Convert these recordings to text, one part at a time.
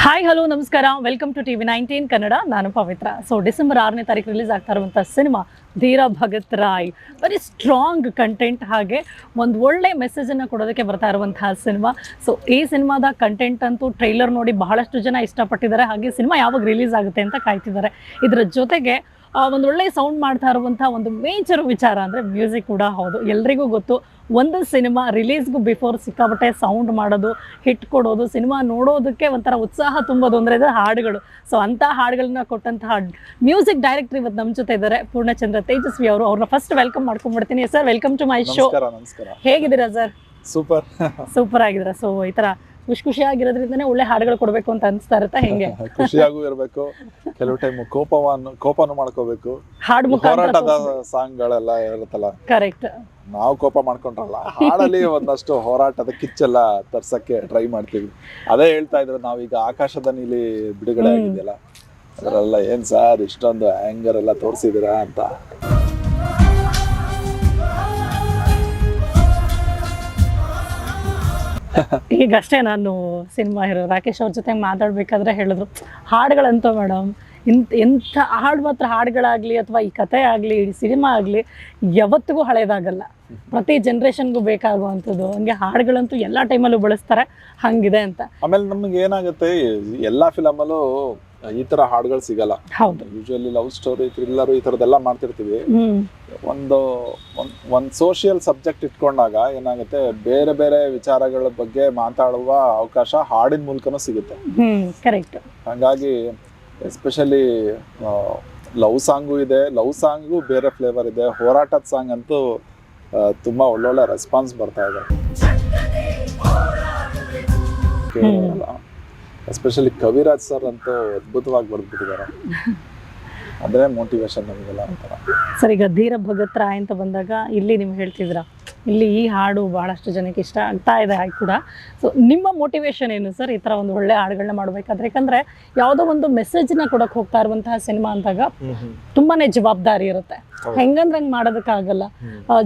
Hi hello ನಮಸ್ಕಾರ, welcome to TV19 Kannada. ನಾನು ಪವಿತ್ರ. So December 6ನೇ ತಾರೀಕು ರಿಲೀಸ್ ಆಗ್ತಾ ಇರುವಂಥ cinema Dheera Bhagat Roy. Very strong content, ಹಾಗೆ ಒಂದು ಒಳ್ಳೆ ಮೆಸೇಜನ್ನು ಕೊಡೋದಕ್ಕೆ ಬರ್ತಾ ಇರುವಂತಹ ಸಿನಿಮಾ. ಸೊ ಈ ಸಿನಿಮಾದ ಕಂಟೆಂಟ್ ಅಂತೂ ಟ್ರೈಲರ್ ನೋಡಿ ಬಹಳಷ್ಟು ಜನ ಇಷ್ಟಪಟ್ಟಿದ್ದಾರೆ, ಹಾಗೆ ಸಿನಿಮಾ ಯಾವಾಗ ರಿಲೀಸ್ ಆಗುತ್ತೆ ಅಂತ ಕಾಯ್ತಿದ್ದಾರೆ. ಇದರ ಜೊತೆಗೆ ಒಂದು ಒಳ್ಳೆ ಸೌಂಡ್ ಮಾಡ್ತಾ ಇರುವಂಥ ಒಂದು ಮೇಜರ್ ವಿಚಾರ ಅಂದರೆ ಮ್ಯೂಸಿಕ್ ಕೂಡ ಹೌದು. ಎಲ್ರಿಗೂ ಗೊತ್ತು, ಒಂದು ಸಿನಿಮಾ ರಿಲೀಸ್ಗೂ ಬಿಫೋರ್ ಸಿಕ್ಕಾಪಟ್ಟೆ ಸೌಂಡ್ ಮಾಡೋದು, ಹಿಟ್ ಕೊಡೋದು, ಸಿನಿಮಾ ನೋಡೋದಕ್ಕೆ ಒಂಥರ ಉತ್ಸಾಹ ತುಂಬೋದು ಅಂದರೆ ಇದು ಹಾಡುಗಳು. ಸೊ ಅಂಥ ಹಾಡುಗಳನ್ನ ಕೊಟ್ಟಂತಹ ಮ್ಯೂಸಿಕ್ ಡೈರೆಕ್ಟರ್ ಇವತ್ತು ನಮ್ಮ ಜೊತೆ ಇದ್ದಾರೆ, ಪೂರ್ಣಚಂದ್ರ ತೇಜಸ್ವಿ ಅವರು. ಅವ್ರನ್ನ ಫಸ್ಟ್ ವೆಲ್ಕಮ್ ಮಾಡ್ಕೊಂಡ್ಬಿಡ್ತೀನಿ. Sir, welcome to my show. ಹೇಗಿದ್ದೀರಾ ಸರ್? ಸೂಪರ್ ಸೂಪರ್ ಆಗಿದ್ದೀರಾ. ಸೊ ಈ ಥರ ಖುಷಿಯಾಗಿರೋದ್ರಿಂದನೇ ಒಳ್ಳೆ ಹಾಡುಗಳು ಕೊಡಬೇಕು ಅಂತ ಅನಿಸ್ತಾ ಇರುತ್ತೆ. ಹೆಂಗೆ ಖುಷಿಯಾಗೂ ಇರಬೇಕು, ಕೆಲವು ಟೈಮ್ ಕೋಪನೂ ಮಾಡ್ಕೋಬೇಕು. ಹೋರಾಟದ ಸಾಂಗ್ ಗಳೆಲ್ಲ ಇರುತ್ತಲ್ಲ, ಕರೆಕ್ಟ್. ನಾವು ಕೋಪ ಮಾಡ್ಕೊಂಡ್ರಲ್ಲ, ಹಾಡಲ್ಲಿ ಒಂದಷ್ಟು ಹೋರಾಟದ ಕಿಚ್ಚೆಲ್ಲ ತರ್ಸಕ್ಕೆ ಟ್ರೈ ಮಾಡ್ತೀವಿ. ಅದೇ ಹೇಳ್ತಾ ಇದ್ರು, ನಾವೀಗ ಆಕಾಶದ ನೀಲಿ ಬಿಡುಗಡೆ ಆಗಿದೆಯಲ್ಲ, ಅದರೆಲ್ಲ ಏನ್ ಸರ್ ಇಷ್ಟೊಂದು ಆಂಗರ್ ಎಲ್ಲ ತೋರಿಸಿದಿರಾ ಅಂತ. ಈಗಷ್ಟೇ ನಾನು ಸಿನಿಮಾ ಹೀರೋ ರಾಕೇಶ್ ಅವ್ರ ಜೊತೆ ಮಾತಾಡ್ಬೇಕಾದ್ರೆ ಹೇಳಿದ್ರು, ಹಾಡುಗಳಂತೂ ಮೇಡಮ್ ಎಂಥ ಹಾಡು ಮಾತ್ರ, ಹಾಡುಗಳಾಗಲಿ ಅಥವಾ ಈ ಕಥೆ ಆಗಲಿ ಈ ಸಿನಿಮಾ ಆಗಲಿ ಯಾವತ್ತಿಗೂ ಹಳೇದಾಗಲ್ಲ, ಪ್ರತಿ ಜನ್ರೇಷನ್ಗೂ ಬೇಕಾಗುವಂಥದ್ದು. ಹಂಗೆ ಹಾಡುಗಳಂತೂ ಎಲ್ಲ ಟೈಮಲ್ಲೂ ಬಳಸ್ತಾರೆ, ಹಂಗಿದೆ ಅಂತ. ಆಮೇಲೆ ನಮ್ಗೆ ಏನಾಗುತ್ತೆ, ಎಲ್ಲಾ ಫಿಲಮಲ್ಲೂ ಈ ತರ ಹಾಡುಗಳು ಸಿಗಲ್ಲ. ಹೌದು, ಯೂಶುವಲಿ ಲವ್ ಸ್ಟೋರಿ, ಥ್ರಿಲ್ಲರ್ ಈ ತರದೆಲ್ಲ ಮಾಡ್ತಿರ್ತೀವಿ. ಒಂದ್ ಸೋಷಿಯಲ್ ಸಬ್ಜೆಕ್ಟ್ ಇಟ್ಕೊಂಡಾಗ ಏನಾಗುತ್ತೆ, ಬೇರೆ ಬೇರೆ ವಿಚಾರಗಳ ಬಗ್ಗೆ ಮಾತಾಡುವ ಅವಕಾಶ ಹಾಡಿನ ಮೂಲಕನೂ ಸಿಗುತ್ತೆ. ಕರೆಕ್ಟ್. ಹಾಗಾಗಿ ಎಸ್ಪೆಷಲಿ ಲವ್ ಸಾಂಗು ಇದೆ, ಲವ್ ಸಾಂಗು ಬೇರೆ ಫ್ಲೇವರ್ ಇದೆ. ಹೋರಾಟದ ಸಾಂಗ್ ಅಂತೂ ತುಂಬಾ ಒಳ್ಳೊಳ್ಳೆ ರೆಸ್ಪಾನ್ಸ್ ಬರ್ತಾ ಇದೆ. ಎಸ್ಪೆಷಲಿ ಕವಿರಾಜ್ ಸರ್ ಅಂತೂ ಅದ್ಭುತವಾಗಿ ಬರ್ದ್ಬಿಟ್ಟಿದ್ದಾರೆ. ಅದೇ ಮೋಟಿವೇಶನ್ ನಮಗೆಲ್ಲ ಅಂತಾರ. ಸರ್, ಈಗ ಧೀರ ಭಗತ್ ರಾಯ್ ಅಂತ ಬಂದಾಗ ಇಲ್ಲಿ ನೀವು ಹೇಳ್ತಿದ್ರ, ಇಲ್ಲಿ ಈ ಹಾಡು ಬಹಳಷ್ಟು ಜನಕ್ಕೆ ಇಷ್ಟ ಆಗ್ತಾ ಇದೆ ಕೂಡ. ಸೊ ನಿಮ್ಮ ಮೋಟಿವೇಶನ್ ಏನು ಸರ್ ಈ ಥರ ಒಂದು ಒಳ್ಳೆ ಹಾಡುಗಳನ್ನ ಮಾಡಬೇಕಾದ್ರೆ? ಯಾಕಂದರೆ ಯಾವುದೋ ಒಂದು ಮೆಸೇಜ್ನ ಕೊಡಕ್ಕೆ ಹೋಗ್ತಾ ಇರುವಂತಹ ಸಿನಿಮಾ ಅಂದಾಗ ತುಂಬಾ ಜವಾಬ್ದಾರಿ ಇರುತ್ತೆ. ಹೆಂಗಂದ್ರೆ ಹಂಗೆ ಮಾಡೋದಕ್ಕಾಗಲ್ಲ,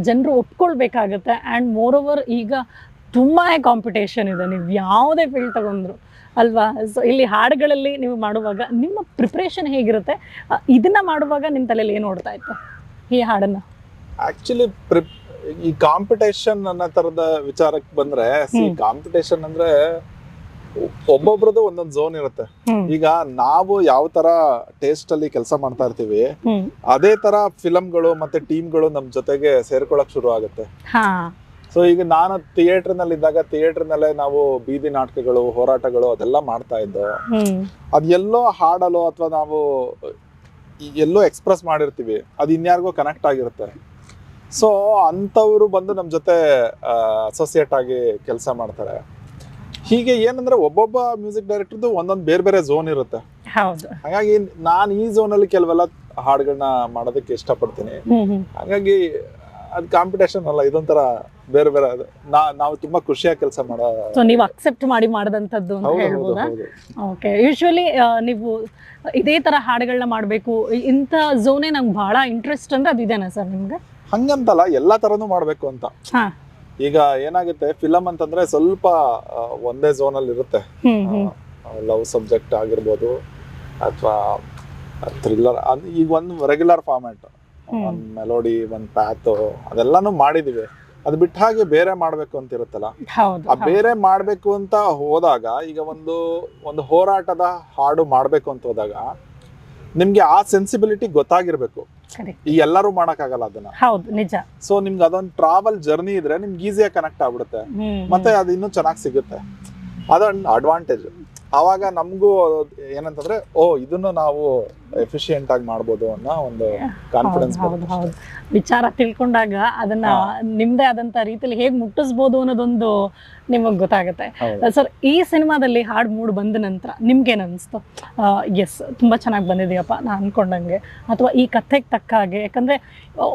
ಜನರು ಒಪ್ಕೊಳ್ಬೇಕಾಗತ್ತೆ. ಆ್ಯಂಡ್ ಮೋರ್ ಓವರ್ ಈಗ ತುಂಬಾ ಕಾಂಪಿಟೇಷನ್ ಇದೆ, ನೀವು ಯಾವುದೇ ಫೀಲ್ಡ್ ತಗೊಂಡ್ರು ಅಲ್ವಾ. ಸೊ ಇಲ್ಲಿ ಹಾಡುಗಳಲ್ಲಿ ನೀವು ಮಾಡುವಾಗ ನಿಮ್ಮ ಪ್ರಿಪ್ರೇಷನ್ ಹೇಗಿರುತ್ತೆ? ಇದನ್ನ ಮಾಡುವಾಗ ನಿಮ್ಮ ತಲೆಯಲ್ಲಿ ಏನು ಓಡ್ತಾ ಇತ್ತು ಈ ಹಾಡನ್ನ? ಆಕ್ಚುಲಿ ಈ ಕಾಂಪಿಟೇಷನ್ ಅನ್ನೋ ತರದ ವಿಚಾರಕ್ಕೆ ಬಂದ್ರೆ, ಕಾಂಪಿಟೇಷನ್ ಅಂದ್ರೆ ಒಬ್ಬೊಬ್ರದ್ದು ಒಂದೊಂದು ಝೋನ್ ಇರುತ್ತೆ. ಈಗ ನಾವು ಯಾವ ತರ ಟೇಸ್ಟ್ ಅಲ್ಲಿ ಕೆಲಸ ಮಾಡ್ತಾ ಇರ್ತೀವಿ, ಅದೇ ತರ ಫಿಲಮ್ಗಳು ಮತ್ತೆ ಟೀಮ್ಗಳು ನಮ್ ಜೊತೆಗೆ ಸೇರ್ಕೊಳಕ್ ಶುರು ಆಗುತ್ತೆ. ಸೊ ಈಗ ನಾನು ಥಿಯೇಟರ್ ನಲ್ಲಿ ಇದ್ದಾಗ ಥಿಯೇಟರ್ ನಲ್ಲೇ ನಾವು ಬೀದಿ ನಾಟಕಗಳು, ಹೋರಾಟಗಳು ಅದೆಲ್ಲ ಮಾಡ್ತಾ ಇದ್ದೋ. ಅದ್ ಎಲ್ಲೋ ಹಾಡಲು ಅಥವಾ ನಾವು ಎಲ್ಲೋ ಎಕ್ಸ್ಪ್ರೆಸ್ ಮಾಡಿರ್ತೀವಿ, ಅದು ಇನ್ಯಾರಿಗೋ ಕನೆಕ್ಟ್ ಆಗಿರುತ್ತೆ. ಸೊ ಅಂಥವ್ರು ಬಂದು ನಮ್ಮ ಜೊತೆ ಅಸೋಸಿಯೇಟ್ ಆಗಿ ಕೆಲಸ ಮಾಡ್ತಾರೆ. ಹೀಗೆ ಏನಂದ್ರೆ ಒಬ್ಬೊಬ್ಬ ಮ್ಯೂಸಿಕ್ ಡೈರೆಕ್ಟರ್ದು ಒಂದೊಂದು ಬೇರೆ ಬೇರೆ ಝೋನ್ ಇರುತ್ತೆ. ಹಾಗಾಗಿ ನಾನು ಈ ಝೋನ್ ಅಲ್ಲಿ ಕೆಲವೆಲ್ಲ ಹಾಡುಗಳನ್ನ ಮಾಡೋದಕ್ಕೆ ಇಷ್ಟಪಡ್ತೀನಿ. ಹಾಗಾಗಿ ಅದು ಕಾಂಪಿಟೇಷನ್ ಅಲ್ಲ, ಇದೊಂಥರ ಬೇರೆ ಬೇರೆ. ನಾವು ತುಂಬಾ ಖುಷಿಯಾಗಿ ಕೆಲಸ ಮಾಡೋ, ನೀವು ಅಕ್ಸೆಪ್ಟ್ ಮಾಡಿ ಮಾಡಿದಂಥದ್ದು ಅಂತ ಹೇಳ್ಬೋದಾ? ಓಕೆ. ಯೂಶುವಲಿ ನೀವು ಇದೇ ತರ ಹಾಡುಗಳನ್ನ ಮಾಡಬೇಕು, ಇಂಥ ಝೋನೇ ನಂಗೆ ಬಹಳ ಇಂಟ್ರೆಸ್ಟ್ ಅಂದ್ರೆ ಅದು ಇದೇನಾ ಸರ್ ನಿಮ್ಗೆ? ಹಂಗಂತಲ್ಲ, ಎಲ್ಲಾ ತರನು ಮಾಡ್ಬೇಕು ಅಂತ. ಈಗ ಏನಾಗುತ್ತೆ, ಫಿಲಮ್ ಅಂತಂದ್ರೆ ಸ್ವಲ್ಪ ಒಂದೇ ಝೋನ್ ಅಲ್ಲಿ ಇರುತ್ತೆ. ಲವ್ ಸಬ್ಜೆಕ್ಟ್ ಆಗಿರ್ಬೋದು ಅಥವಾ ಥ್ರಿಲ್ಲರ್, ಈಗ ಒಂದು ರೆಗ್ಯುಲರ್ ಫಾರ್ಮ್ಯಾಟ್, ಒಂದ್ ಮೆಲೋಡಿ, ಒಂದ್ ಪ್ಯಾಥೋ, ಅದೆಲ್ಲಾನು ಮಾಡಿದೀವಿ. ಅದ್ ಬಿಟ್ಟ ಹಾಗೆ ಬೇರೆ ಮಾಡ್ಬೇಕು ಅಂತ ಇರುತ್ತಲ್ಲ, ಆ ಬೇರೆ ಮಾಡ್ಬೇಕು ಅಂತ ಹೋದಾಗ, ಈಗ ಒಂದು ಹೋರಾಟದ ಹಾಡು ಮಾಡ್ಬೇಕು ಅಂತ ಹೋದಾಗ ನಿಮ್ಗೆ ಆ ಸೆನ್ಸಿಬಿಲಿಟಿ ಗೊತ್ತಾಗಿರ್ಬೇಕು. ಈ ಎಲ್ಲರೂ ಮಾಡಕ್ಕಾಗಲ್ಲ ಅದನ್ನ. ಹೌದು, ನಿಜ. ಸೊ ನಿಮ್ಗೆ ಅದೊಂದು ಟ್ರಾವೆಲ್ ಜರ್ನಿ ಇದ್ರೆ ನಿಮ್ಗೆ ಈಸಿಯಾಗಿ ಕನೆಕ್ಟ್ ಆಗ್ಬಿಡುತ್ತೆ, ಮತ್ತೆ ಅದು ಇನ್ನೂ ಚೆನ್ನಾಗಿ ಸಿಗುತ್ತೆ. ಅದೊಂದು ಅಡ್ವಾಂಟೇಜ್. ಆವಾಗ ನಮಗೂ ಏನಂತಂದ್ರೆ, ಇದನ್ನು ನಾವು ಎಫಿಷಿಯೆಂಟ್ ಆಗಿ ಮಾಡ್ಬೋದು ಅನ್ನೋ ಒಂದು ಕಾನ್ಫಿಡೆನ್ಸ್. ವಿಚಾರ ತಿಳ್ಕೊಂಡಾಗ ಅದನ್ನ ನಿಮ್ದೇ ಆದಂತ ರೀತಿಯಲ್ಲಿ ಹೇಗೆ ಮುಟ್ಟಿಸ್ಬೋದು ಅನ್ನೋದೊಂದು ನಿಮಗ್ ಗೊತ್ತಾಗುತ್ತೆ. ಸರ್, ಈ ಸಿನಿಮಾದಲ್ಲಿ ಹಾಡು ಮೂಡ್ ಬಂದ ನಂತರ ನಿಮ್ಗೇನು ಅನಿಸ್ತು? ಎಸ್, ತುಂಬಾ ಚೆನ್ನಾಗಿ ಬಂದಿದೆಯಪ್ಪ ನಾ ಅನ್ಕೊಂಡಂಗೆ, ಅಥವಾ ಈ ಕಥೆಗೆ ತಕ್ಕ ಹಾಗೆ? ಯಾಕಂದ್ರೆ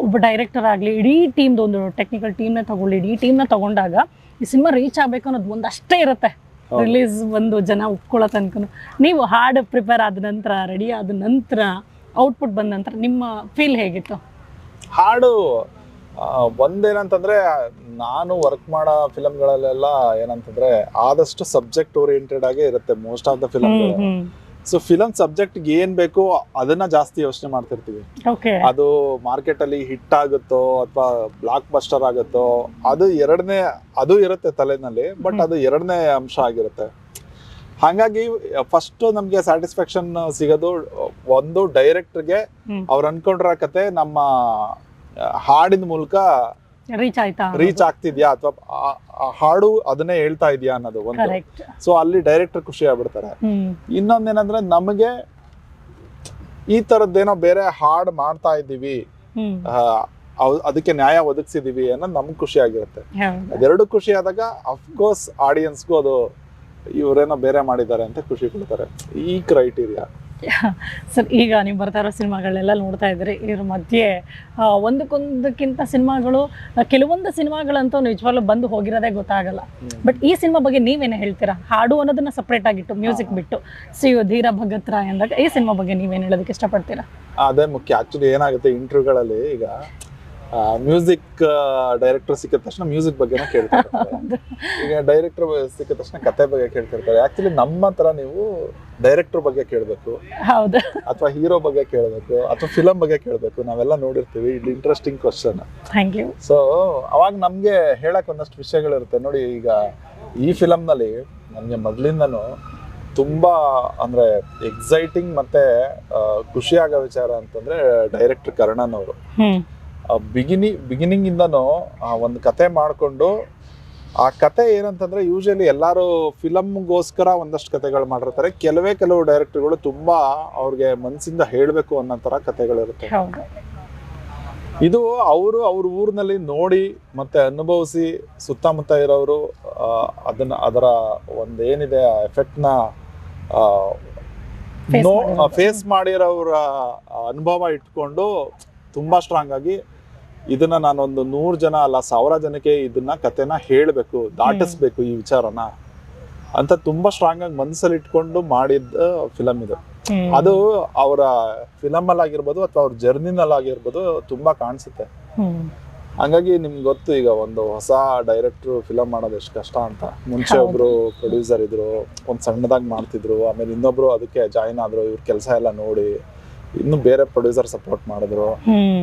ಒಬ್ಬ ಡೈರೆಕ್ಟರ್ ಆಗ್ಲಿ, ಇಡೀ ಟೀಮ್ದು ಒಂದು ಟೆಕ್ನಿಕಲ್ ಟೀಮ್ನ ತಗೊಳ್ಳಿ, ಇಡೀ ಟೀಮ್ನ ತಗೊಂಡಾಗ ಈ ಸಿನಿಮಾ ರೀಚ್ ಆಗ್ಬೇಕು ಅನ್ನೋದು ಒಂದಷ್ಟೇ ಇರುತ್ತೆ. ರಿಲೀಸ್ ಒಂದು ಜನ ಒಪ್ಕೊಳ್ಳೋ ತನಕ ನೀವು ಹಾಡು ಪ್ರಿಪೇರ್ ಆದ ನಂತರ, ರೆಡಿ ಆದ ನಂತರ, ಔಟ್ಪುಟ್ ಬಂದ ನಂತರ ನಿಮ್ಮ ಫೀಲ್ ಹೇಗಿತ್ತು? ಹಾಡು ಒಂದೇನಂತಂದ್ರೆ ನಾನು ವರ್ಕ್ ಮಾಡೋ ಫಿಲಮ್ಗಳಲ್ಲೆಲ್ಲ ಏನಂತಂದ್ರೆ ಆದಷ್ಟು ಸಬ್ಜೆಕ್ಟ್ ಓರಿಯೆಂಟೆಡ್ ಆಗೇ ಇರುತ್ತೆ most of the film. So film subject ಏನ್ ಬೇಕು ಅದನ್ನ ಜಾಸ್ತಿ ಯೋಚನೆ ಮಾಡ್ತಿರ್ತೀವಿ. ಅದು ಮಾರ್ಕೆಟ್ ಅಲ್ಲಿ ಹಿಟ್ ಆಗುತ್ತೋ ಅಥವಾ ಬ್ಲಾಕ್ ಬಸ್ಟರ್ ಆಗುತ್ತೋ ಅದು ಇರುತ್ತೆ ತಲೆನಲ್ಲಿ, ಬಟ್ ಅದು ಎರಡನೇ ಅಂಶ ಆಗಿರುತ್ತೆ. ಹಾಗಾಗಿ ಫಸ್ಟ್ ನಮ್ಗೆ ಸ್ಯಾಟಿಸ್ಫ್ಯಾಕ್ಷನ್ ಸಿಗೋದು ಒಂದು ಡೈರೆಕ್ಟರ್ಗೆ ಅವ್ರು ಅನ್ಕೊಂಡಿರೋ ಕತೆ ನಮ್ಮ ಹಾಡಿನ ಮೂಲಕ ರೀಚ್ ಆಗ್ತಿದ್ಯಾ ಅಥವಾ ಹಾಡು ಅದನ್ನೇ ಹೇಳ್ತಾ ಇದೆಯಾ ಅನ್ನೋದು ಒಂದು. ಸೊ ಅಲ್ಲಿ ಡೈರೆಕ್ಟರ್ ಖುಷಿ ಆಗ್ಬಿಡ್ತಾರೆ. ಇನ್ನೊಂದೇನಂದ್ರೆ ನಮಗೆ ಈ ತರದ್ದೇನೋ ಬೇರೆ ಹಾಡ್ ಮಾಡ್ತಾ ಇದ್ದೀವಿ, ಅದಕ್ಕೆ ನ್ಯಾಯ ಒದಗಿಸಿದೀವಿ ಅನ್ನೋದು ನಮ್ಗೆ ಖುಷಿ ಆಗಿರುತ್ತೆ. ಅದೆರಡು ಖುಷಿ ಆದಾಗ ಅಫ್ಕೋರ್ಸ್ ಆಡಿಯನ್ಸ್ಗೂ ಅದು ಇವರೇನೋ ಬೇರೆ ಮಾಡಿದ್ದಾರೆ ಅಂತ ಖುಷಿ ಕೊಡ್ತಾರೆ. ಈ ಕ್ರೈಟೀರಿಯಾ ಸರ್. ಈಗ ನೀವು ಬರ್ತಾ ಇರೋ ಸಿನಿಮಾಗಳೆಲ್ಲ ನೋಡ್ತಾ ಇದ್ರಿ, ಇದ್ರ ಮಧ್ಯೆ ಒಂದಕ್ಕೊಂದಕ್ಕಿಂತ ಸಿನಿಮಾಗಳು, ಕೆಲವೊಂದು ಸಿನಿಮಾಗಳಂತೂ ನಿಜವಾಗ್ಲೂ ಬಂದು ಹೋಗಿರೋದೇ ಗೊತ್ತಾಗಲ್ಲ. ಬಟ್ ಈ ಸಿನಿಮಾ ಬಗ್ಗೆ ನೀವೇನು ಹೇಳ್ತೀರಾ? ಹಾಡು ಅನ್ನೋದನ್ನ ಸಪ್ರೇಟ್ ಆಗಿಟ್ಟು ಮ್ಯೂಸಿಕ್ ಬಿಟ್ಟು ಧೀರ ಭಗತ್ ರಾಯ್ ಅಂದಾಗ ಈ ಸಿನಿಮಾ ಬಗ್ಗೆ ನೀವೇನು ಹೇಳೋದಕ್ಕೆ ಇಷ್ಟಪಡ್ತೀರಾ? ಅದೇ ಮುಖ್ಯ. ಆಕ್ಚುಲಿ ಏನಾಗುತ್ತೆ ಇಂಟರ್ವ್ಯೂಗಳಲ್ಲಿ, ಈಗ ಮ್ಯೂಸಿಕ್ ಡೈರೆಕ್ಟರ್ ಸಿಕ್ಕಿದ ತಕ್ಷಣ ಮ್ಯೂಸಿಕ್ ಬಗ್ಗೆನೇ ಕೇಳ್ತಿರ್ತಾರೆ, ಈಗ ಡೈರೆಕ್ಟರ್ ಸಿಕ್ಕಿದ ತಕ್ಷಣ ಕತೆ ಬಗ್ಗೆ ಕೇಳ್ತಿರ್ತಾರೆ. ಆಕ್ಚುಲಿ ನಮ್ಮ ಹತ್ರ ನೀವು ಡೈರೆಕ್ಟರ್ ಬಗ್ಗೆ ಕೇಳಬೇಕು, ಅಥವಾ ಹೀರೋ ಬಗ್ಗೆ ಕೇಳಬೇಕು, ಅಥವಾ ಫಿಲಮ್ ಬಗ್ಗೆ ಕೇಳಬೇಕು. ನಾವೆಲ್ಲ ನೋಡಿರ್ತೀವಿ. ಇದು ಇಂಟ್ರೆಸ್ಟಿಂಗ್ ಕ್ವಶನ್. ಸೊ ಅವಾಗ ನಮ್ಗೆ ಹೇಳಕ್ ಒಂದಷ್ಟು ವಿಷಯಗಳಿರುತ್ತೆ. ನೋಡಿ, ಈಗ ಈ ಫಿಲಮ್ ನಲ್ಲಿ ನಮ್ಗೆ ಮೊದ್ಲಿಂದನು ತುಂಬಾ ಅಂದ್ರೆ ಎಕ್ಸೈಟಿಂಗ್ ಮತ್ತೆ ಖುಷಿ ಆಗೋ ವಿಚಾರ ಅಂತಂದ್ರೆ ಡೈರೆಕ್ಟರ್ ಕರ್ಣನ್ ಅವರು ಬಿಗಿನಿಂಗ್ ಇಂದನು ಒಂದು ಕತೆ ಮಾಡ್ಕೊಂಡು, ಆ ಕತೆ ಏನಂತಂದ್ರೆ ಯೂಶಲಿ ಎಲ್ಲಾರು ಫಿಲಮ್ಗೋಸ್ಕರ ಒಂದಷ್ಟು ಕತೆಗಳು ಮಾಡಿರ್ತಾರೆ. ಕೆಲವು ಡೈರೆಕ್ಟರ್ಗಳು ತುಂಬಾ ಅವ್ರಿಗೆ ಮನ್ಸಿಂದ ಹೇಳ್ಬೇಕು ಅನ್ನೋ ತರ ಕತೆಗಳಿರುತ್ತೆ. ಇದು ಅವ್ರ ಊರಿನಲ್ಲಿ ನೋಡಿ ಮತ್ತೆ ಅನುಭವಿಸಿ ಸುತ್ತಮುತ್ತ ಇರೋರು ಅದರ ಒಂದೇನಿದೆ ಆ ಎಫೆಕ್ಟ್ ನ ಫೇಸ್ ಮಾಡಿರೋರ ಅನುಭವ ಇಟ್ಕೊಂಡು ತುಂಬಾ ಸ್ಟ್ರಾಂಗ್ ಆಗಿ ಇದನ್ನ ನಾನೊಂದು 100 ಜನ ಅಲ್ಲ 1000 ಜನಕ್ಕೆ ಇದನ್ನ ಕತೆನ ಹೇಳ್ಬೇಕು, ದಾಟಿಸ್ಬೇಕು ಈ ವಿಚಾರನ ಅಂತ ತುಂಬಾ ಸ್ಟ್ರಾಂಗ್ ಆಗಿ ಮನಸ್ಸಲ್ಲಿ ಇಟ್ಕೊಂಡು ಮಾಡಿದ ಫಿಲಮ್ ಇದು. ಅದು ಅವರ ಫಿಲಮ್ ಅಲ್ಲಿ ಆಗಿರ್ಬೋದು ಅಥವಾ ಅವ್ರ ಜರ್ನಿನಲ್ಲಿ ಆಗಿರ್ಬೋದು ತುಂಬಾ ಕಾಣಿಸುತ್ತೆ. ಹಂಗಾಗಿ ನಿಮ್ಗೆ ಗೊತ್ತು, ಈಗ ಒಂದು ಹೊಸ ಡೈರೆಕ್ಟರ್ ಫಿಲಮ್ ಮಾಡೋದು ಎಷ್ಟು ಕಷ್ಟ ಅಂತ. ಮುಂಚೆ ಒಬ್ರು ಪ್ರೊಡ್ಯೂಸರ್ ಇದ್ರು, ಒಂದ್ ಸಣ್ಣದಾಗಿ ಮಾಡ್ತಿದ್ರು, ಆಮೇಲೆ ಇನ್ನೊಬ್ರು ಅದಕ್ಕೆ ಜಾಯಿನ್ ಆದ್ರು, ಇವ್ರ ಕೆಲಸ ಎಲ್ಲ ನೋಡಿ ಇನ್ನು ಬೇರೆ ಪ್ರೊಡ್ಯೂಸರ್ ಸಪೋರ್ಟ್ ಮಾಡಿದ್ರು.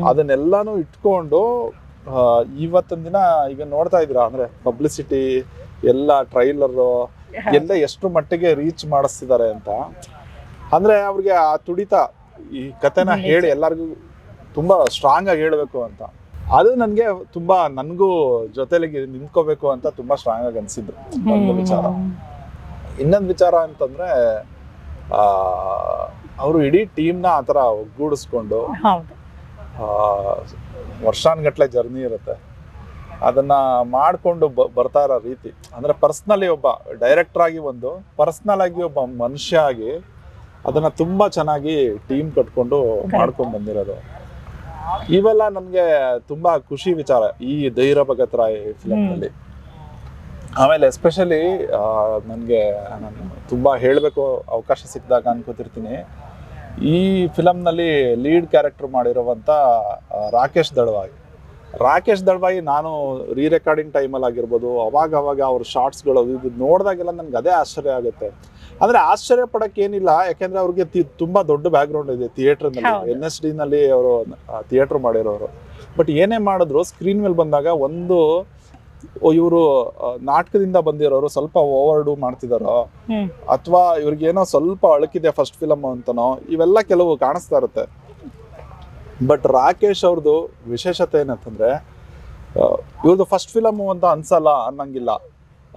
ಅದನ್ನೆಲ್ಲಾನು ಇಟ್ಕೊಂಡು ಇವತ್ತಿನ ದಿನ ಈಗ ನೋಡ್ತಾ ಇದ್ರ ಅಂದ್ರೆ ಪಬ್ಲಿಸಿಟಿ ಎಲ್ಲ ಟ್ರೈಲರ್ ಎಲ್ಲ ಎಷ್ಟು ಮಟ್ಟಿಗೆ ರೀಚ್ ಮಾಡಿಸ್ತಿದ್ದಾರೆ ಅಂತ. ಅಂದ್ರೆ ಅವ್ರಿಗೆ ಆ ತುಡಿತ ಈ ಕತೆನ ಹೇಳಿ ಎಲ್ಲರಿಗೂ ತುಂಬಾ ಸ್ಟ್ರಾಂಗ್ ಆಗಿ ಹೇಳ್ಬೇಕು ಅಂತ. ಅದು ನನ್ಗೆ ತುಂಬಾ ನನ್ಗೂ ಜೊತೆಲಿಗೆ ನಿಂತ್ಕೋಬೇಕು ಅಂತ ತುಂಬಾ ಸ್ಟ್ರಾಂಗ್ ಆಗಿ ಅನ್ಸಿದ್ರು ಒಂದು ವಿಚಾರ. ಇನ್ನೊಂದು ವಿಚಾರ ಅಂತಂದ್ರೆ ಅವರು ಇಡೀ ಟೀಮ್ನ ಆ ಥರ ಒಗ್ಗೂಡಿಸ್ಕೊಂಡು ವರ್ಷಾನ್ಗಟ್ಲೆ ಜರ್ನಿ ಇರುತ್ತೆ, ಅದನ್ನ ಮಾಡ್ಕೊಂಡು ಬರ್ತಾ ಇರೋ ರೀತಿ ಅಂದ್ರೆ ಪರ್ಸ್ನಲಿ ಒಬ್ಬ ಡೈರೆಕ್ಟರ್ ಆಗಿ ಒಂದು ಪರ್ಸ್ನಲ್ ಆಗಿ ಒಬ್ಬ ಮನುಷ್ಯ ಆಗಿ ಅದನ್ನ ತುಂಬಾ ಚೆನ್ನಾಗಿ ಟೀಮ್ ಕಟ್ಕೊಂಡು ಮಾಡ್ಕೊಂಡು ಬಂದಿರೋದು, ಇವೆಲ್ಲ ನಮ್ಗೆ ತುಂಬಾ ಖುಷಿ ವಿಚಾರ ಈ ಧೀರ ಭಗತ್ ರಾಯ್ ಫಿಲಮ್ ನಲ್ಲಿ. ಆಮೇಲೆ ಎಸ್ಪೆಷಲಿ ನನಗೆ ನಾನು ತುಂಬ ಹೇಳಬೇಕು ಅವಕಾಶ ಸಿಕ್ಕಿದಾಗ ಅನ್ಕೋತಿರ್ತೀನಿ, ಈ ಫಿಲಮ್ನಲ್ಲಿ ಲೀಡ್ ಕ್ಯಾರೆಕ್ಟರ್ ಮಾಡಿರುವಂಥ ರಾಕೇಶ್ ದಳ್ವಾಯಿ ನಾನು ರೀ ರೆಕಾರ್ಡಿಂಗ್ ಟೈಮಲ್ಲಿ ಆಗಿರ್ಬೋದು ಅವಾಗ ಅವ್ರ ಶಾರ್ಟ್ಸ್ಗಳು ಇದು ನೋಡಿದಾಗೆಲ್ಲ ನನಗೆ ಅದೇ ಆಶ್ಚರ್ಯ ಆಗುತ್ತೆ. ಅಂದರೆ ಆಶ್ಚರ್ಯ ಪಡೋಕ್ಕೆ ಏನಿಲ್ಲ, ಯಾಕೆಂದರೆ ಅವ್ರಿಗೆ ತುಂಬ ದೊಡ್ಡ ಬ್ಯಾಕ್ಗ್ರೌಂಡ್ ಇದೆ ಥಿಯೇಟ್ರ್ನಲ್ಲಿ, NSD ನಲ್ಲಿ ಅವರು ಥಿಯೇಟ್ರ್ ಮಾಡಿರೋರು. ಬಟ್ ಏನೇ ಮಾಡಿದ್ರು ಸ್ಕ್ರೀನ್ ಮೇಲೆ ಬಂದಾಗ ಒಂದು ಇವರು ನಾಟಕದಿಂದ ಬಂದಿರೋರು ಸ್ವಲ್ಪ ಓವರ್ ಡೂ ಮಾಡ್ತಿದಾರೋ ಅಥವಾ ಇವ್ರಿಗೇನೋ ಸ್ವಲ್ಪ ಅಳಕಿದೆ ಫಸ್ಟ್ ಫಿಲಮ್ ಅಂತನೋ, ಇವೆಲ್ಲ ಕೆಲವು ಕಾಣಿಸ್ತಾ ಇರುತ್ತೆ. ಬಟ್ ರಾಕೇಶ್ ಅವ್ರದ್ದು ವಿಶೇಷತೆ ಏನಂತಂದ್ರೆ ಇವ್ರದ್ದು ಫಸ್ಟ್ ಫಿಲಮ್ ಅಂತ ಅನ್ಸಲ್ಲ ಅನ್ನಂಗಿಲ್ಲ,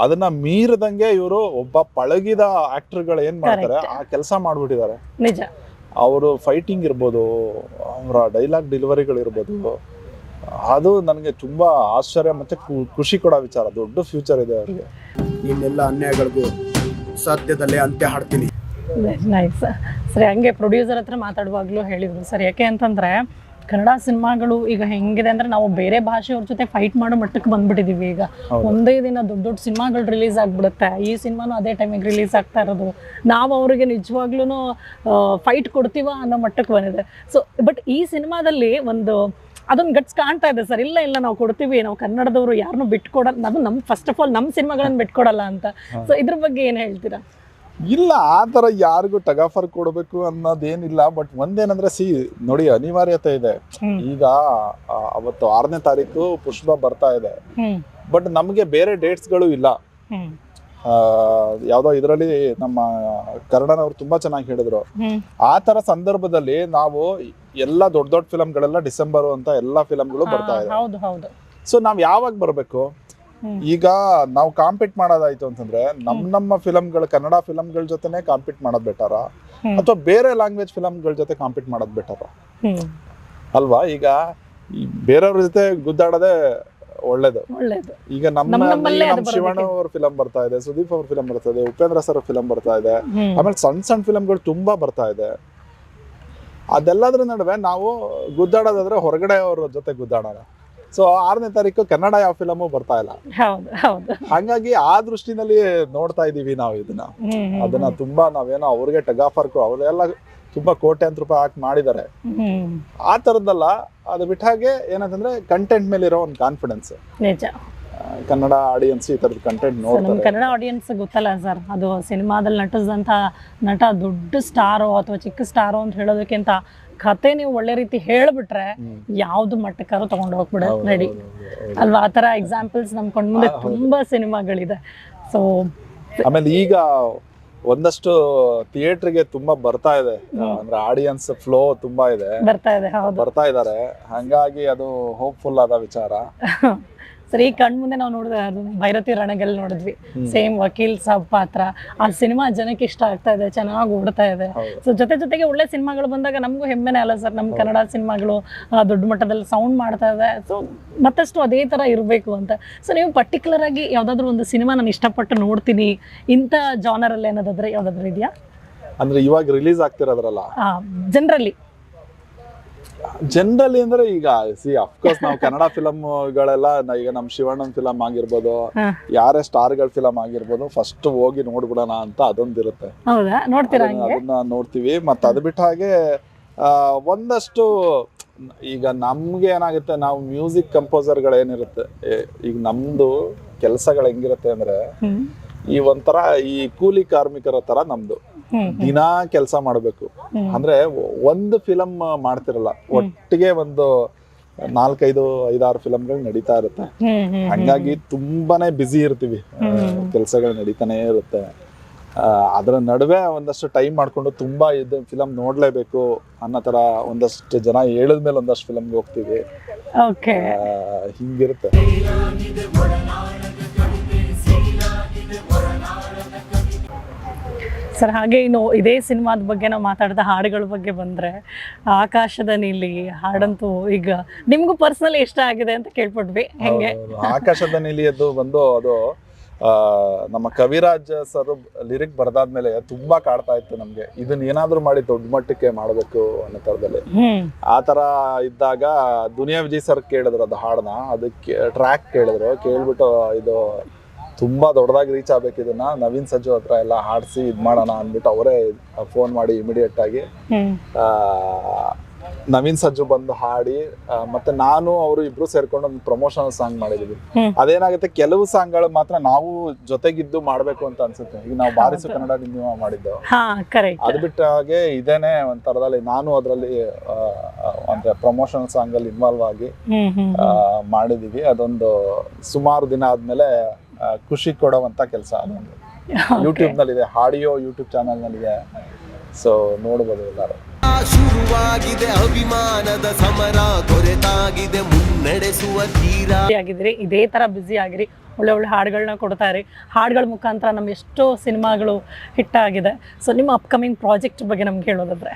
ಅದನ್ನ ಮೀರದಂಗೆ ಇವರು ಒಬ್ಬ ಪಳಗಿದ ಆಕ್ಟರ್ಗಳು ಏನ್ ಮಾಡ್ತಾರೆ ಆ ಕೆಲಸ ಮಾಡ್ಬಿಟ್ಟಿದ್ದಾರೆ. ಅವರು ಫೈಟಿಂಗ್ ಇರ್ಬೋದು, ಅವರ ಡೈಲಾಗ್ ಡೆಲಿವರಿಗಳು ಇರ್ಬೋದು, ಅದು ನನಗೆ ತುಂಬಾ ಆಶ್ಚರ್ಯ ಮತ್ತೆ ಖುಷಿ ಕೊಡೋ ವಿಚಾರ. ದೊಡ್ಡ ಫ್ಯೂಚರ್ ಇದೆ ಅವರಿಗೆ. ಇನ್ನೆಲ್ಲ ಅನ್ಯಾಯಗಳಿಗೂ ಸದ್ಯದಲ್ಲೇ ಅಂತ್ಯ ಹಾಡ್ತೀನಿ. ನೈಸ್ ಸರಿ. ಹಂಗೆ ಪ್ರೊಡ್ಯೂಸರ್ ಹತ್ರ ಮಾತಾಡುವಾಗ್ಲೂ ಹೇಳಿದ್ರು ಸರ್, ಯಾಕೆ ಅಂತಂದ್ರೆ ಕನ್ನಡ ಸಿನಿಮಾಗಳು ಈಗ ಹೆಂಗಿದೆ ಅಂದ್ರೆ ನಾವು ಬೇರೆ ಭಾಷೆಯವ್ರ ಜೊತೆ ಫೈಟ್ ಮಾಡೋ ಮಟ್ಟಕ್ಕೆ ಬಂದ್ಬಿಟ್ಟಿದೀವಿ. ಈಗ ಒಂದೇ ದಿನ ದೊಡ್ಡ ಸಿನಿಮಾಗಳು ರಿಲೀಸ್ ಆಗ್ಬಿಡುತ್ತೆ, ಈ ಸಿನಿಮಾನು ಅದೇ ಟೈಮಿಗೆ ರಿಲೀಸ್ ಆಗ್ತಾ ಇರೋದು, ನಾವು ಅವ್ರಿಗೆ ನಿಜವಾಗ್ಲೂ ಫೈಟ್ ಕೊಡ್ತೀವ ಅನ್ನೋ ಮಟ್ಟಕ್ಕೆ ಬಂದಿದೆ. ಸೊ ಬಟ್ ಈ ಸಿನಿಮಾದಲ್ಲಿ ಒಂದು ಅದೊಂದು ಗಟ್ಸ್ ಕಾಣ್ತಾ ಇದೆ ಸರ್. ಇಲ್ಲ ನಾವು ಕೊಡ್ತೀವಿ, ನಾವು ಕನ್ನಡದವರು ಯಾರನ್ನೂ ಬಿಟ್ಕೊಡಲ್ಲ, ಅದು ನಮ್ಮ ಫಸ್ಟ್ ಆಫ್ ಆಲ್ ನಮ್ಮ ಸಿನಿಮಾಗಳನ್ನ ಬಿಟ್ಕೊಡಲ್ಲ ಅಂತ. ಸೊ ಇದ್ರ ಬಗ್ಗೆ ಏನು ಹೇಳ್ತೀರಾ? ಇಲ್ಲ, ಆ ಥರ ಯಾರಿಗೂ ಟಗಾಫರ್ ಕೊಡಬೇಕು ಅನ್ನೋದೇನಿಲ್ಲ. ಬಟ್ ಒಂದೇನಂದ್ರೆ ನೋಡಿ, ಅನಿವಾರ್ಯತೆ ಇದೆ. ಈಗ ಅವತ್ತು 6ನೇ ತಾರೀಕು ಪುಷ್ಪ ಬರ್ತಾ ಇದೆ, ಬಟ್ ನಮಗೆ ಬೇರೆ ಡೇಟ್ಸ್ಗಳು ಇಲ್ಲ. ಯಾವ್ದೋ ಇದರಲ್ಲಿ ನಮ್ಮ ಕರ್ಣನವ್ರು ತುಂಬಾ ಚೆನ್ನಾಗಿ ಹೇಳಿದ್ರು. ಆ ತರ ಸಂದರ್ಭದಲ್ಲಿ ನಾವು ಎಲ್ಲ ದೊಡ್ಡ ದೊಡ್ಡ ಫಿಲಮ್ಗಳೆಲ್ಲ ಡಿಸೆಂಬರ್ ಅಂತ ಎಲ್ಲಾ ಫಿಲಮ್ಗಳು ಬರ್ತಾ ಇದೆ. ಸೊ ನಾವ್ ಯಾವಾಗ ಬರ್ಬೇಕು? ಈಗ ನಾವು ಕಾಂಪೀಟ್ ಮಾಡೋದಾಯ್ತು ಅಂತಂದ್ರೆ ನಮ್ಮ ಫಿಲಮ್ಗಳು, ಕನ್ನಡ ಫಿಲಮ್ಗಳ ಜೊತೆನೆ ಕಾಂಪೀಟ್ ಮಾಡೋದ್ ಬೆಟರ, ಅಥವಾ ಬೇರೆ ಲ್ಯಾಂಗ್ವೇಜ್ ಫಿಲಮ್ಗಳ ಜೊತೆ ಕಾಂಪೀಟ್ ಮಾಡೋದ್ ಬೆಟರ ಅಲ್ವಾ? ಈಗ ಬೇರೆಯವ್ರ ಜೊತೆ ಗುದ್ದಾಡೋದೇ ಒಳ್ಳೇದು. ಈಗ ನಮ್ಮ ಶಿವಣ್ಣ ಅವ್ರ ಫಿಲಂ ಬರ್ತಾ ಇದೆ, ಸುದೀಪ್ ಅವ್ರ ಫಿಲಂ ಬರ್ತಾ ಇದೆ, ಉಪೇಂದ್ರ ಸರ್ ಫಿಲಂ ಬರ್ತಾ ಇದೆ, ಆಮೇಲೆ ಸಣ್ಣ ಫಿಲಂಗಳು ತುಂಬಾ ಬರ್ತಾ ಇದೆ. ಅದೆಲ್ಲದ್ರ ನಡುವೆ ನಾವು ಗುದ್ದಾಡೋದಾದ್ರೆ ಹೊರಗಡೆ ಅವ್ರ ಜೊತೆ ಗುದ್ದಾಡೋಣ. ಸೊ 6ನೇ ತಾರೀಕು ಕನ್ನಡ ಯಾವ ಫಿಲಮು ಬರ್ತಾ ಇಲ್ಲ. ಹಂಗಾಗಿ ಆ ದೃಷ್ಟಿನಲ್ಲಿ ನೋಡ್ತಾ ಇದೀವಿ ನಾವು ಅದನ್ನ ತುಂಬಾ ನಾವೇನೋ ಅವ್ರಿಗೆ ಟಗಾಫರ್ಕು ಅವರೆಲ್ಲ ತುಂಬಾ ಕೋಟ್ಯಾಂತರ ರೂಪಾಯಿ ಹಾಕಿ ಮಾಡಿದ್ದಾರೆ. ಆ ತರದ್ದಲ್ಲ, ಅದು ಬಿಟ್ಟ ಹಾಗೆ ಏನಂತಂದ್ರೆ ಕಂಟೆಂಟ್ ಮೇಲೆ ಇರೋ ಒಂದು ಕಾನ್ಫಿಡೆನ್ಸ್. ಕನ್ನಡ ಆಡಿಯನ್ಸ್ ಈ ತರದ ಕಂಟೆಂಟ್ ನೋಡ್ತಾರೆ. ಕನ್ನಡ ಆಡಿಯನ್ಸ್ ಗೊತ್ತಲ್ಲ ಸರ್, ಅದು ಸಿನಿಮಾದಲ್ಲಿ ನಟಿಸಿದಂತ ನಟ ದೊಡ್ಡ ಸ್ಟಾರೋ ಅಥವಾ ಚಿಕ್ಕ ಸ್ಟಾರೋ ಅಂತ ಹೇಳೋದಕ್ಕಿಂತ ಕತೆ ನೀವು ಒಳ್ಳೆ ರೀತಿ ಹೇಳ್ಬಿಟ್ರೆ ಯಾವ್ದು ಮಟ್ಟಕ್ಕಾದ್ರೂ ತಗೊಂಡು ಹೋಗ್ಬಿಡ ರೆಡಿ ಅಲ್ವಾ? ಆ ತರ ಎಕ್ಸಾಂಪಲ್ಸ್ ನಮ್ ಕೊಂಡ್ ಮುಂದೆ ತುಂಬಾ ಸಿನಿಮಾಗಳಿದೆ. ಸೊ ಆಮೇಲೆ ಈಗ ಒಂದಷ್ಟು ಥಿಯೇಟರ್ಗೆ ತುಂಬಾ ಬರ್ತಾ ಇದೆ, ಅಂದ್ರೆ ಆಡಿಯನ್ಸ್ ಫ್ಲೋ ತುಂಬಾ ಇದೆ, ಬರ್ತಾ ಇದಾರೆ. ಹಂಗಾಗಿ ಅದು ಹೋಪ್ಫುಲ್ ಆದ ವಿಚಾರ. ಸರಿ, ಈ ಕಣ್ ಮುಂದೆ ನಾವು ನೋಡಿದ ಭೈರತಿ ರಣಗಲ್ ನೋಡಿದ್ವಿ, ಸೇಮ್ ವಕೀಲ್ ಸಾಬ್ ಪಾತ್ರ. ಆ ಸಿನಿಮಾ ಜನಕ್ಕೆ ಇಷ್ಟ ಆಗ್ತಾ ಇದೆ, ಚೆನ್ನಾಗಿ ಓಡ್ತಾ ಇದೆ. ಸೊ ಜೊತೆಗೆ ಒಳ್ಳೆ ಸಿನಿಮಾಗಳು ಬಂದಾಗ ನಮಗೂ ಹೆಮ್ಮೆನೇ ಅಲ್ಲ ಸರ್, ನಮ್ಮ ಕನ್ನಡ ಸಿನಿಮಾಗಳು ದೊಡ್ಡ ಮಟ್ಟದಲ್ಲಿ ಸೌಂಡ್ ಮಾಡ್ತಾ ಇದೆ. ಸೊ ಮತ್ತಷ್ಟು ಅದೇ ತರ ಇರಬೇಕು ಅಂತ. ಸೊ ನೀವು ಪರ್ಟಿಕ್ಯುಲರ್ ಆಗಿ ಯಾವ್ದಾದ್ರು ಒಂದು ಸಿನಿಮಾ ನಾನು ಇಷ್ಟಪಟ್ಟು ನೋಡ್ತೀನಿ ಇಂಥ ಜಾನರ್ ಅಲ್ಲಿ ಏನಾದ್ರೆ ಯಾವ್ದಾದ್ರು ಇದೆಯಾ? ಅಂದ್ರೆ ಇವಾಗ ರಿಲೀಸ್ ಆಗ್ತಿರೋದ್ರಲ್ಲ, ಜನರಲಿ ಅಂದ್ರೆ ಈಗ ಅಫ್ಕೋರ್ಸ್ ನಾವು ಕನ್ನಡ ಫಿಲಮ್ಗಳೆಲ್ಲ ಈಗ ನಮ್ ಶಿವಣ್ಣನ್ ಫಿಲಮ್ ಆಗಿರ್ಬೋದು, ಯಾರೇ ಸ್ಟಾರ್ಗಳ ಫಿಲಮ್ ಆಗಿರ್ಬೋದು, ಫಸ್ಟ್ ಹೋಗಿ ನೋಡ್ಬಿಡೋಣ ಅಂತ ಅದೊಂದಿರುತ್ತೆ. ಅದನ್ನ ನೋಡ್ತೀವಿ. ಮತ್ತ ಅದ್ ಬಿಟ್ಟ ಹಾಗೆ ಒಂದಷ್ಟು ಈಗ ನಮ್ಗೆ ಏನಾಗುತ್ತೆ, ನಾವು ಮ್ಯೂಸಿಕ್ ಕಂಪೋಸರ್ಗಳೇನಿರುತ್ತೆ, ಈಗ ನಮ್ದು ಕೆಲ್ಸಗಳು ಹೆಂಗಿರುತ್ತೆ ಅಂದ್ರೆ ಈ ಒಂಥರ ಈ ಕೂಲಿ ಕಾರ್ಮಿಕರ ತರ ನಮ್ದು ದಿನಾ ಕೆಲಸ ಮಾಡ್ಬೇಕು. ಅಂದ್ರೆ ಒಂದು ಫಿಲಮ್ ಮಾಡ್ತಿರಲ್ಲ, ಒಟ್ಟಿಗೆ ಒಂದು 4-5-6 ಫಿಲಮ್ಗಳು ನಡೀತಾ ಇರುತ್ತೆ. ಹಂಗಾಗಿ ತುಂಬಾನೇ ಬ್ಯುಸಿ ಇರ್ತೀವಿ, ಕೆಲ್ಸಗಳು ನಡೀತಾನೆ ಇರುತ್ತೆ. ಅದರ ನಡುವೆ ಒಂದಷ್ಟು ಟೈಮ್ ಮಾಡ್ಕೊಂಡು ತುಂಬಾ ಇದು ಫಿಲಮ್ ನೋಡ್ಲೇಬೇಕು ಅನ್ನೋ ತರ ಒಂದಷ್ಟು ಜನ ಹೇಳಿದ್ಮೇಲೆ ಒಂದಷ್ಟು ಫಿಲಮ್ಗೆ ಹೋಗ್ತೀವಿ. ಹಿಂಗಿರುತ್ತೆ. ಸರ್, ಹಾಗೆ ಇನ್ನು ಇದೇ ಸಿನಿಮಾದ ಬಗ್ಗೆ ನಾವು ಮಾತಾಡಿದ ಹಾಡುಗಳ ಬಗ್ಗೆ ಬಂದರೆ, ಆಕಾಶದ ನೀಲಿ ಹಾಡಂತೂ ಈಗ ನಿಮಗೂ ಪರ್ಸನಲಿ ಇಷ್ಟ ಆಗಿದೆ ಅಂತ ಕೇಳ್ಪಟ್ವಿ. ಹೆಂಗೆ? ಆಕಾಶದ ನೀಲಿಯದ್ದು ಬಂದು ಅದು ನಮ್ಮ ಕವಿರಾಜ್ ಸರ್ ಲಿರಿಕ್ ಬರ್ದಾದ್ಮೇಲೆ ತುಂಬಾ ಕಾಡ್ತಾ ಇತ್ತು ನಮ್ಗೆ, ಇದನ್ನ ಏನಾದ್ರು ಮಾಡಿ ದೊಡ್ಡ ಮಟ್ಟಕ್ಕೆ ಮಾಡ್ಬೇಕು ಅನ್ನೋ ತರದಲ್ಲಿ. ಆ ತರ ಇದ್ದಾಗ ದುನಿಯಾ ವಿಜಯ್ ಸರ್ ಕೇಳಿದ್ರು ಅದು ಹಾಡನ್ನ, ಅದಕ್ಕೆ ಟ್ರ್ಯಾಕ್ ಕೇಳಿದ್ರು. ಕೇಳ್ಬಿಟ್ಟು ಇದು ತುಂಬಾ ದೊಡ್ಡದಾಗಿ ರೀಚ್ ಆಗ್ಬೇಕು, ಇದನ್ನ ನವೀನ್ ಸಜ್ಜು ಹತ್ರ ಎಲ್ಲ ಹಾಡಿಸಿ ಇದ್ ಮಾಡೋಣ ಅಂದ್ಬಿಟ್ಟು ಅವರೇ ಫೋನ್ ಮಾಡಿ ಇಮಿಡಿಯೇಟ್ ಆಗಿ ನವೀನ್ ಸಜ್ಜು ಬಂದು ಹಾಡಿ, ಮತ್ತೆ ನಾನು ಅವರು ಇಬ್ರು ಸೇರ್ಕೊಂಡು ಒಂದು ಪ್ರಮೋಷನಲ್ ಸಾಂಗ್ ಮಾಡಿದೀವಿ. ಅದೇನಾಗುತ್ತೆ, ಕೆಲವು ಸಾಂಗ್ಗಳು ಮಾತ್ರ ನಾವು ಜೊತೆಗಿದ್ದು ಮಾಡ್ಬೇಕು ಅಂತ ಅನ್ಸುತ್ತೆ. ಈಗ ನಾವು ಬಾರಿಸು ಕನ್ನಡ ನಿಮ್ಮ ಮಾಡಿದ್ದು, ಅದ್ ಬಿಟ್ಟ ಹಾಗೆ ಇದೇನೆ ಒಂದ್ ತರದಲ್ಲಿ ನಾನು ಅದ್ರಲ್ಲಿ ಅಂದ್ರೆ ಪ್ರಮೋಷನಲ್ ಸಾಂಗ್ ಅಲ್ಲಿ ಇನ್ವಾಲ್ವ್ ಆಗಿ ಮಾಡಿದೀವಿ. ಅದೊಂದು ಸುಮಾರು ದಿನ ಆದ್ಮೇಲೆ ಖುಷಿ ಕೊಡುವಂತ ಕೆಲಸ. ಅದೊಂದು ಯೂಟ್ಯೂಬ್ ನಲ್ಲಿದೆ, ಆಡಿಯೋ ಯೂಟ್ಯೂಬ್ ಚಾನಲ್ ನಲ್ಲಿದೆ. ಸೊ ನೋಡ್ಬೋದು ಎಲ್ಲರೂ. ಶುರುವಾಗಿದೆ ಅಭಿಮಾನದ ಸಮರ, ಕೊರೆತಾಗಿದೆ ಮುನ್ನಡೆಸುವ ತೀರ. ಇದೇ ತರ ಬ್ಯುಸಿ ಆಗಿರಿ, ಒಳ್ಳೆ ಹಾಡುಗಳನ್ನ ಕೊಡ್ತಾ ಇರಿ. ಹಾಡುಗಳ ಮುಖಾಂತರ ನಮ್ಮ ಎಷ್ಟೋ ಸಿನಿಮಾಗಳು ಹಿಟ್ ಆಗಿದೆ. ಸೊ ನಿಮ್ಮ ಅಪ್ಕಮಿಂಗ್ ಪ್ರಾಜೆಕ್ಟ್ ಬಗ್ಗೆ ನಮ್ಗೆ ಹೇಳೋದಾದ್ರೆ?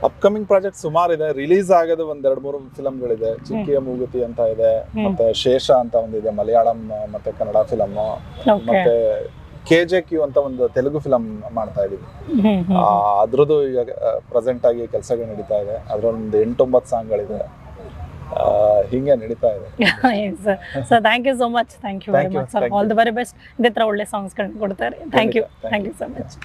ಅಪ್ಕಮಿಂಗ್ ಪ್ರಾಜೆಕ್ಟ್ ಸುಮಾರು ಇದೆ. ರಿಲೀಸ್ ಆಗೋದು 1-2-3 ಫಿಲಮ್ಗಳಿದೆ. ಚಿಕ್ಕಿಯ ಮೂಗುತಿ ಅಂತ ಇದೆ, ಮತ್ತೆ ಶೇಷ ಅಂತ ಒಂದಿದೆ ಮಲಯಾಳಂ ಮತ್ತೆ ಕನ್ನಡ ಫಿಲಮ್, ಮತ್ತೆ KJQ ಅಂತ ಒಂದು ತೆಲುಗು ಫಿಲಂ ಮಾಡ್ತಾ ಇದೀವಿ. ಅದ್ರದ್ದು ಈಗ ಪ್ರೆಸೆಂಟ್ ಆಗಿ ಕೆಲಸಗಳು ನಡೀತಾ ಇದೆ. ಅದ್ರೊಂದು 8-9 ಸಾಂಗ್ಗಳಿದೆ. ಹಿಂಗೆ ನಡೀತಾ ಇದೆ. Sir, thank you so much. Thank you very much sir. All the very best. ಇದೇ ತರ ಒಳ್ಳೆ ಸಾಂಗ್ಸ್ ಗಳನ್ನ ಕೊಡ್ತಾರೆ. Thank you so much.